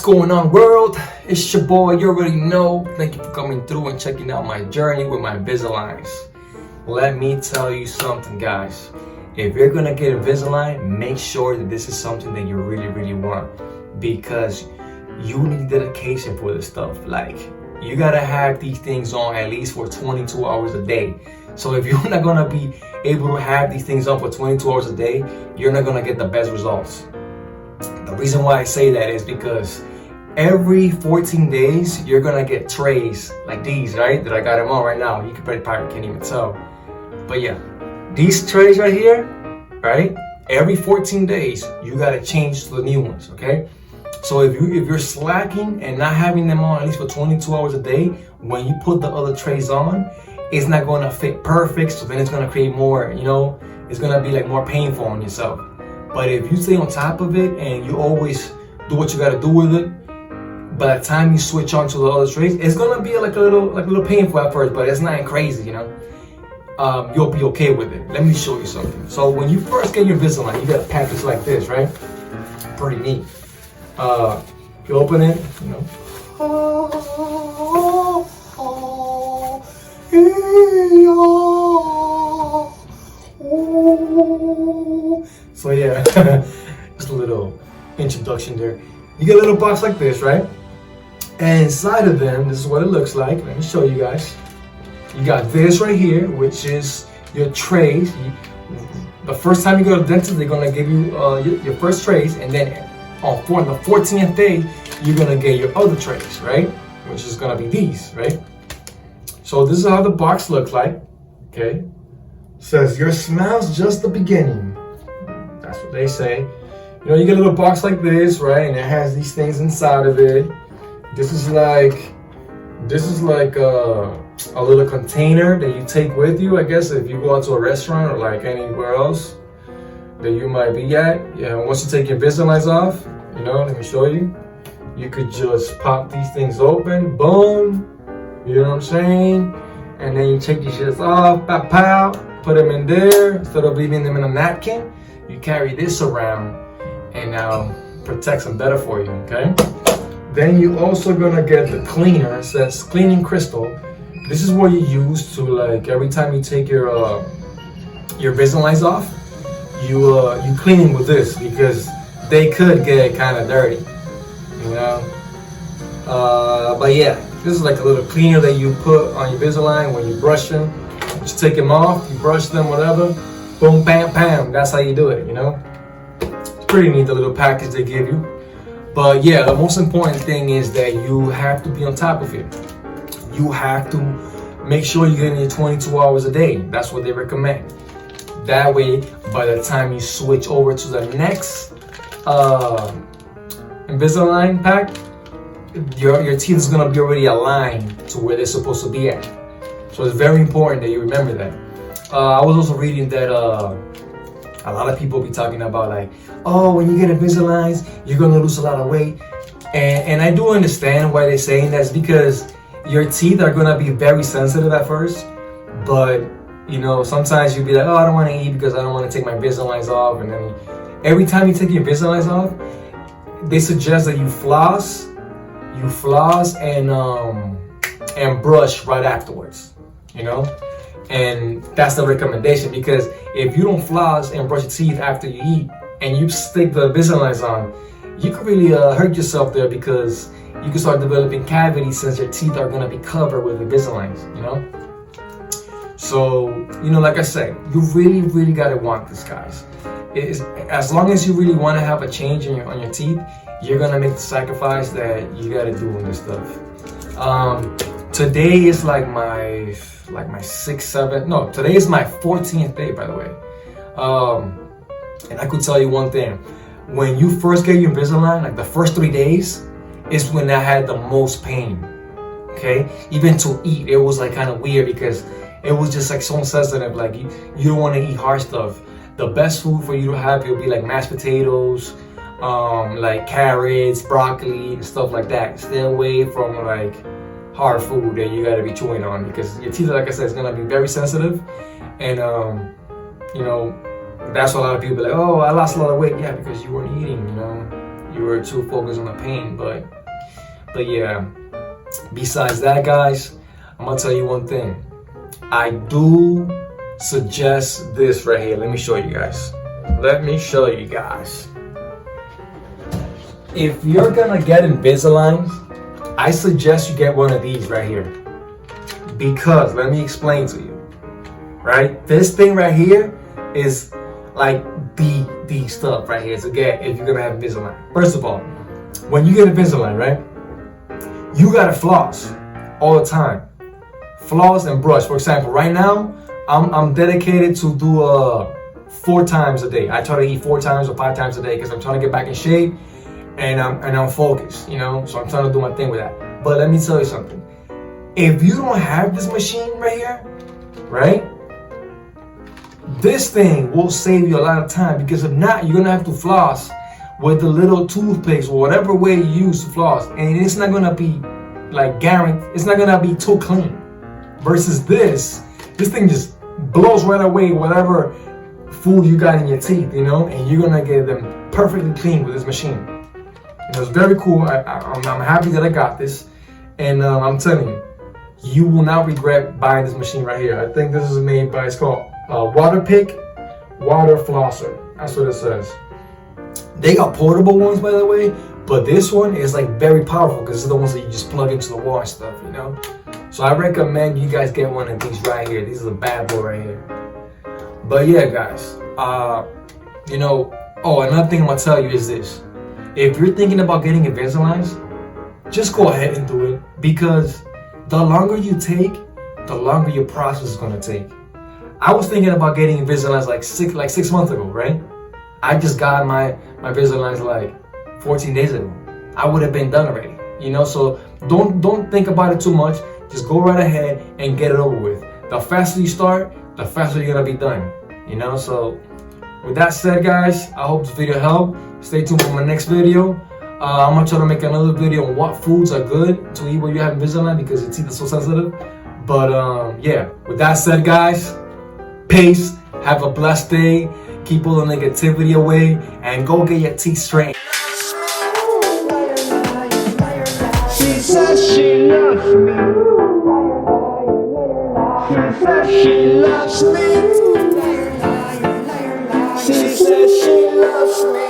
What's going on, world? It's your boy, you already know. Thank you for coming through and checking out my journey with my Invisaligns. Let me tell you something, guys. If you're gonna get Invisalign, make sure that this is something that you really want, because you need dedication for this stuff. Like, you gotta have these things on at least for 22 hours a day. So if you're not gonna be able to have these things on for 22 hours a day, you're not gonna get the best results. The reason why I say that is because every 14 days, you're gonna get trays like these, right? That I got them on right now. You can probably can't even tell. But yeah, these trays right here, right? Every 14 days, you gotta change to the new ones, okay? So if you're slacking and not having them on at least for 22 hours a day, when you put the other trays on, it's not gonna fit perfect. So then it's gonna create more, it's gonna be like more painful on yourself. But if you stay on top of it and you always do what you gotta do with it, by the time you switch on to the other trays, it's gonna be like a little painful at first, but it's not crazy, you'll be okay with it. Let me show you something. So when you first get your Invisalign, you get a package like this, right? Pretty neat. If you open it, So yeah, just a little introduction there. You get a little box like this, right? And inside of them, this is what it looks like. Let me show you guys. You got this right here, which is your trays. The first time you go to the dentist, they're gonna give you your first trays, and then on the 14th day, you're gonna get your other trays, right? Which is gonna be these, right? So this is how the box looks like, okay? Says your smile's just the beginning. That's what they say. You get a little box like this, right? And it has these things inside of it. This is like a little container that you take with you, I guess, if you go out to a restaurant or like anywhere else that you might be at. Yeah, once you take your Invisaligns off, let me show you. You could just pop these things open, boom. You know what I'm saying? And then you take your shits off, pow, put them in there. Instead of leaving them in a napkin, you carry this around and now protects them better for you, okay? Then you also gonna get the cleaner. It says cleaning crystal. This is what you use to, like, every time you take your Invisaligns off, you clean with this, because they could get kind of dirty, but yeah, this is like a little cleaner that you put on your Invisalign when you brush them. Just take them off, you brush them, whatever. Boom, bam, bam. That's how you do it, It's pretty neat, the little package they give you. But yeah, the most important thing is that you have to be on top of it. You have to make sure you're getting your 22 hours a day. That's what they recommend. That way, by the time you switch over to the next Invisalign pack, your teeth is gonna be already aligned to where they're supposed to be at. So it's very important that you remember that. I was also reading that a lot of people be talking about, like, oh, when you get Invisaligns, you're gonna lose a lot of weight. And I do understand why they're saying that. It's because your teeth are gonna be very sensitive at first, but sometimes you'll be like, oh, I don't wanna eat because I don't wanna take my Invisaligns off. And then every time you take your Invisaligns off, they suggest that you floss and brush right afterwards, And that's the recommendation, because if you don't floss and brush your teeth after you eat and you stick the Invisaligns on, you could really hurt yourself there, because you can start developing cavities since your teeth are going to be covered with Invisaligns, So, like I said, you really got to want this, guys. As long as you really want to have a change on your teeth, you're going to make the sacrifice that you got to do on this stuff. Today is like my 6th, 7th, no, today is my 14th day, by the way. And I could tell you one thing. When you first get your Invisalign, like the first 3 days is when I had the most pain, okay? Even to eat, it was like kind of weird, because it was just like so sensitive. Like you don't want to eat hard stuff. The best food for you to have, it'll be like mashed potatoes, like carrots, broccoli, and stuff like that. Stay away from like hard food that you gotta be chewing on, because your teeth, like I said, is gonna be very sensitive. And that's why a lot of people are like, oh, I lost a lot of weight. Yeah, because you weren't eating, you were too focused on the pain. But yeah, besides that, guys, I'm gonna tell you one thing. I do suggest this right here. Let me show you guys. If you're gonna get Invisalign, I suggest you get one of these right here. Because let me explain to you. Right? This thing right here is like the stuff right here to get if you're gonna have Invisalign. First of all, when you get Invisalign, right? You gotta floss all the time. Floss and brush. For example, right now, I'm dedicated to do 4 times a day. I try to eat 4 times or 5 times a day because I'm trying to get back in shape and I'm focused, you know. So I'm trying to do my thing with that. But let me tell you something. If you don't have this machine right here, right? This thing will save you a lot of time, because if not, you're gonna have to floss with the little toothpicks or whatever way you use to floss, and it's not gonna be like guaranteed. It's not gonna be too clean. Versus this thing just blows right away whatever food you got in your teeth, you know, and you're gonna get them perfectly clean with this machine. You know, it's very cool. I'm happy that I got this, and I'm telling you, you will not regret buying this machine right here. I think this is made by, it's called Water Pick Water Flosser. That's what it says. They got portable ones, by the way, but this one is like very powerful because it's the ones that you just plug into the wall and stuff, you know. So I recommend you guys get one of these right here. These are the bad boy right here. But yeah, guys, you know, oh, another thing I'm gonna tell you is this. If you're thinking about getting Invisalign, just go ahead and do it, because the longer you take, the longer your process is gonna take. I was thinking about getting Invisalign like 6 months ago, right? I just got my Invisalign like 14 days ago. I would have been done already, you know. So don't think about it too much. Just go right ahead and get it over with. The faster you start, the faster you're gonna be done, you know. So with that said, guys, I hope this video helped. Stay tuned for my next video. I'm gonna try to make another video on what foods are good to eat when you have Invisalign, because your teeth are so sensitive. But yeah, with that said, guys, peace. Have a blessed day. Keep all the negativity away and go get your teeth straightened. She says she loves me. She says she loves me. She says she loves me.